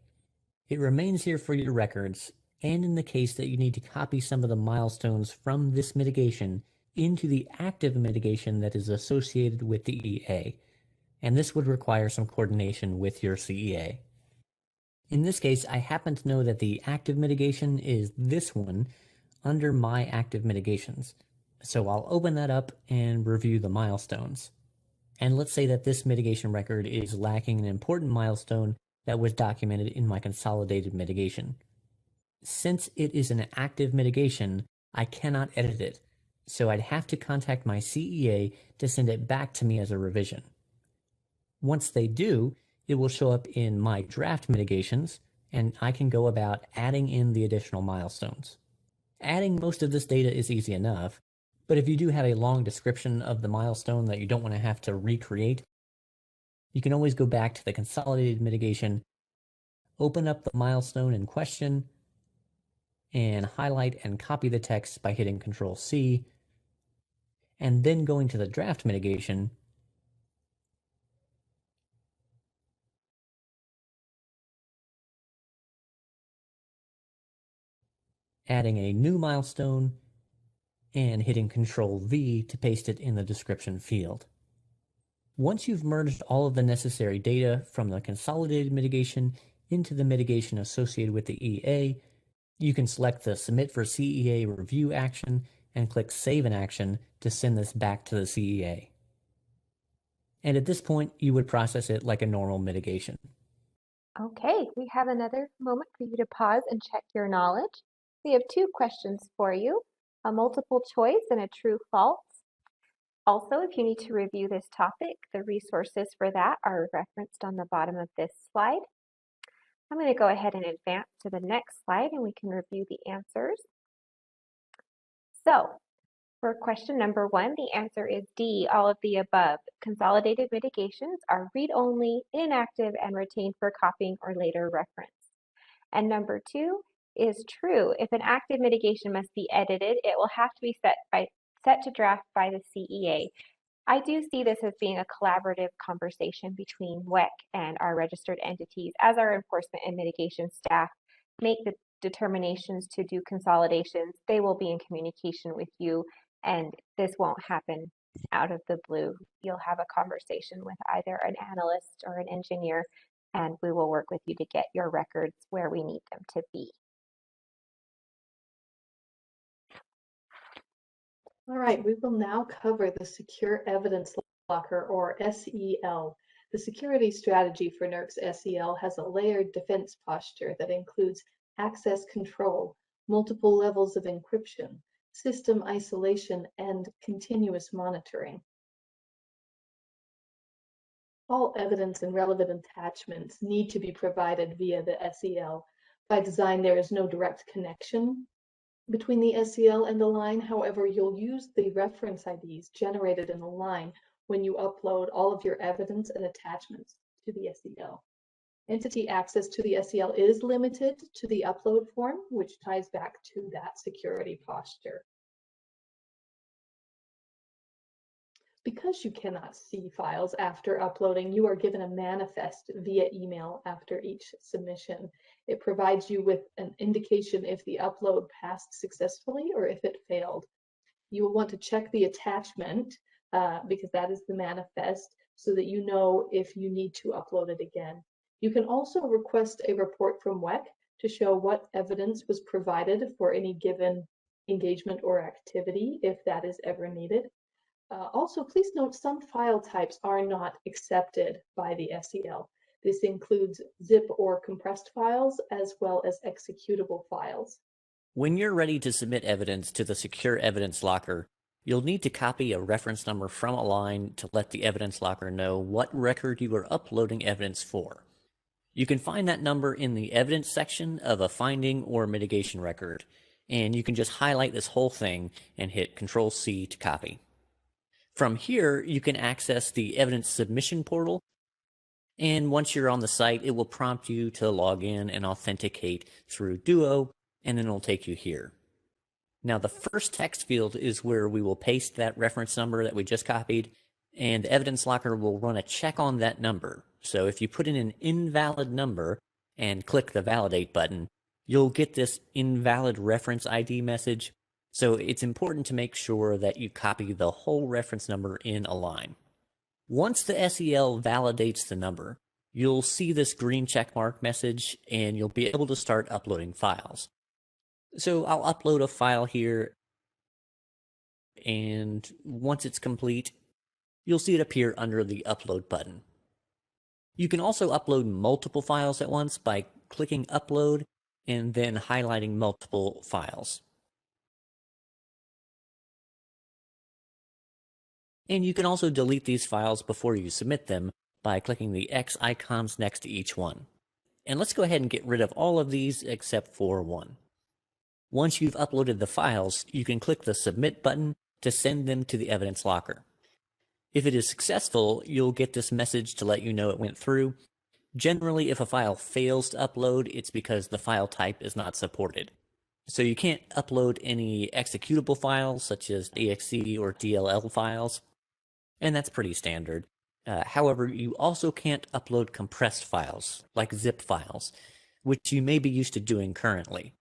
It remains here for your records, and in the case that you need to copy some of the milestones from this mitigation into the active mitigation that is associated with the EA, and this would require some coordination with your CEA. In this case, I happen to know that the active mitigation is this one under My Active Mitigations, so I'll open that up and review the milestones. And let's say that this mitigation record is lacking an important milestone that was documented in my Consolidated Mitigation. Since it is an active mitigation, I cannot edit it, so I'd have to contact my CEA to send it back to me as a revision. Once they do, it will show up in my draft mitigations, and I can go about adding in the additional milestones. Adding most of this data is easy enough, but if you do have a long description of the milestone that you don't want to have to recreate, you can always go back to the Consolidated Mitigation, open up the milestone in question, and highlight and copy the text by hitting Control-C, and then going to the draft mitigation, adding a new milestone, and hitting Control-V to paste it in the description field. Once you've merged all of the necessary data from the Consolidated Mitigation into the mitigation associated with the EA, you can select the Submit for CEA Review action and click Save an Action to send this back to the CEA. And at this point, you would process it like a normal mitigation. Okay, we have another moment for you to pause and check your knowledge. We have two questions for you, a multiple choice and a true false. Also, if you need to review this topic, the resources for that are referenced on the bottom of this slide. I'm going to go ahead and advance to the next slide and we can review the answers. So, for question number 1, the answer is D, all of the above. Consolidated mitigations are read-only, inactive, and retained for copying or later reference. And number 2 is true. If an active mitigation must be edited, it will have to be set to draft by the CEA. I do see this as being a collaborative conversation between WECC and our registered entities as our enforcement and mitigation staff make the determinations to do consolidations. They will be in communication with you, and this won't happen out of the blue. You'll have a conversation with either an analyst or an engineer, and we will work with you to get your records where we need them to be. All right, we will now cover the Secure Evidence Locker, or SEL. The security strategy for NERC's SEL has a layered defense posture that includes access control, multiple levels of encryption, system isolation, and continuous monitoring. All evidence and relevant attachments need to be provided via the SEL. By design, there is no direct connection between the SEL and the line. However, you'll use the reference IDs generated in the line when you upload all of your evidence and attachments to the SEL. Entity access to the SEL is limited to the upload form, which ties back to that security posture. Because you cannot see files after uploading, you are given a manifest via email after each submission. It provides you with an indication if the upload passed successfully or if it failed. You will want to check the attachment because that is the manifest, so that you know if you need to upload it again. You can also request a report from WECC to show what evidence was provided for any given engagement or activity, if that is ever needed. Also, please note some file types are not accepted by the SEL. This includes zip or compressed files, as well as executable files. When you're ready to submit evidence to the Secure Evidence Locker, you'll need to copy a reference number from a line to let the Evidence Locker know what record you are uploading evidence for. You can find that number in the evidence section of a finding or mitigation record, and you can just highlight this whole thing and hit Control-C to copy. From here, you can access the evidence submission portal, and once you're on the site, it will prompt you to log in and authenticate through Duo, and then it'll take you here. Now, the first text field is where we will paste that reference number that we just copied, and the Evidence Locker will run a check on that number. So if you put in an invalid number and click the Validate button, you'll get this invalid reference ID message. So it's important to make sure that you copy the whole reference number in a line. Once the SEL validates the number, you'll see this green checkmark message and you'll be able to start uploading files. So I'll upload a file here, and once it's complete, you'll see it appear under the Upload button. You can also upload multiple files at once by clicking Upload and then highlighting multiple files. And you can also delete these files before you submit them by clicking the X icons next to each one. And let's go ahead and get rid of all of these except for one. Once you've uploaded the files, you can click the Submit button to send them to the Evidence Locker. If it is successful, you'll get this message to let you know it went through. Generally, if a file fails to upload, it's because the file type is not supported. So you can't upload any executable files, such as exe or DLL files, and that's pretty standard. However, you also can't upload compressed files, like zip files, which you may be used to doing currently.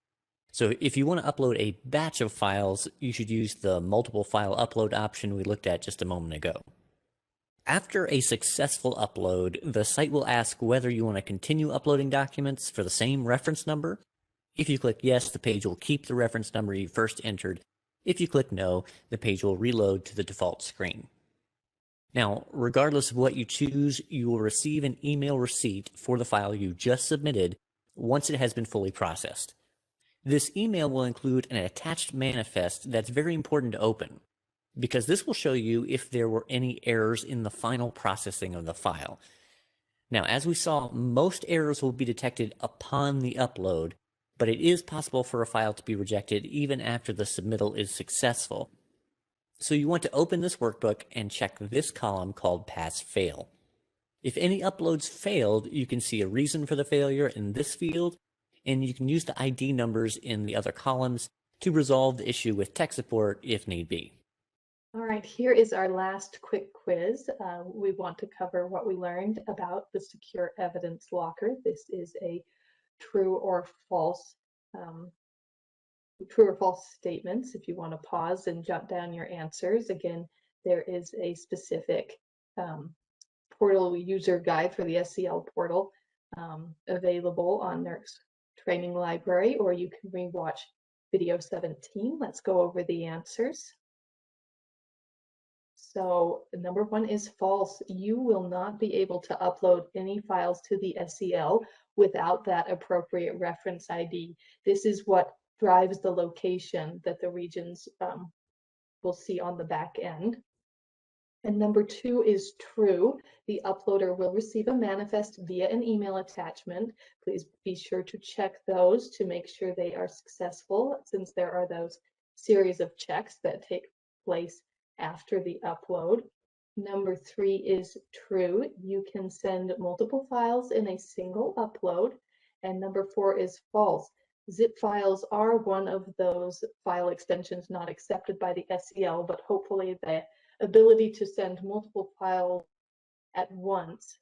So if you want to upload a batch of files, you should use the multiple file upload option we looked at just a moment ago. After a successful upload, the site will ask whether you want to continue uploading documents for the same reference number. If you click yes, the page will keep the reference number you first entered. If you click no, the page will reload to the default screen. Now, regardless of what you choose, you will receive an email receipt for the file you just submitted once it has been fully processed. This email will include an attached manifest that's very important to open. because this will show you if there were any errors in the final processing of the file. Now, as we saw, most errors will be detected upon the upload, but it is possible for a file to be rejected even after the submittal is successful. So you want to open this workbook and check this column called Pass/Fail. If any uploads failed, you can see a reason for the failure in this field, and you can use the ID numbers in the other columns to resolve the issue with tech support if need be. All right, here is our last quick quiz. We want to cover what we learned about the Secure Evidence Locker. This is a true or false statements. If you want to pause and jot down your answers, again, there is a specific portal user guide for the SCL portal available on NERC's training library, or you can rewatch video 17. Let's go over the answers. So number 1 is false. You will not be able to upload any files to the SCL without that appropriate reference ID. This is what drives the location that the regions will see on the back end. And number 2 is true. The uploader will receive a manifest via an email attachment. Please be sure to check those to make sure they are successful, since there are those series of checks that take place after the upload. Number 3 is true. You can send multiple files in a single upload. And number 4 is false. Zip files are one of those file extensions not accepted by the SCL, but hopefully the ability to send multiple files at once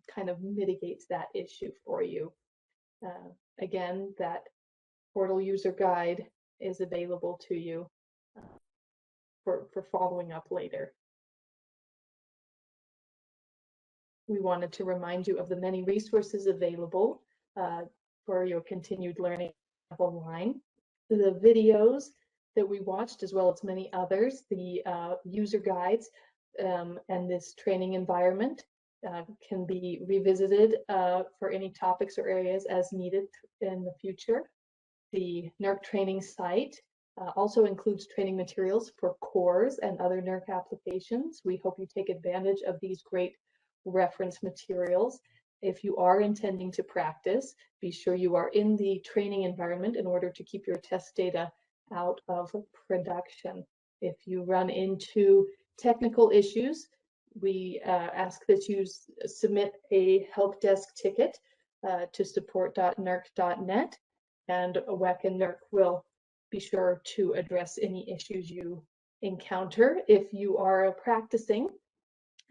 kind of mitigates that issue for you. Again, that portal user guide is available to you for following up later. We wanted to remind you of the many resources available for your continued learning online. The videos that we watched, as well as many others, the user guides and this training environment can be revisited for any topics or areas as needed in the future. The NERC training site also includes training materials for cores and other NERC applications. We hope you take advantage of these great reference materials. If you are intending to practice, be sure you are in the training environment in order to keep your test data out of production. If you run into technical issues, we ask that you submit a help desk ticket to support.nerc.net, and WECC and NERC will be sure to address any issues you encounter. If you are practicing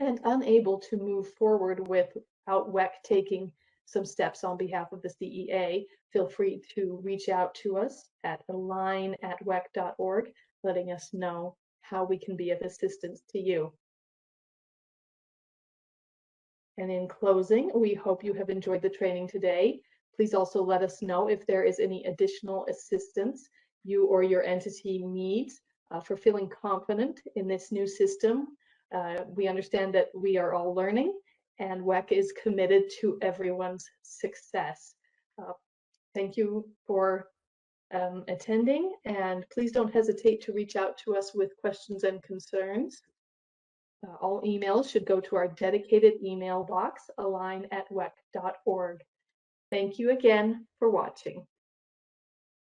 and unable to move forward without WECC taking some steps on behalf of the CEA, feel free to reach out to us at align@wec.org, letting us know how we can be of assistance to you. And in closing, we hope you have enjoyed the training today. Please also let us know if there is any additional assistance you or your entity needs for feeling confident in this new system. We understand that we are all learning, and WECC is committed to everyone's success. Thank you for attending, and please don't hesitate to reach out to us with questions and concerns. All emails should go to our dedicated email box, align@wec.org. Thank you again for watching.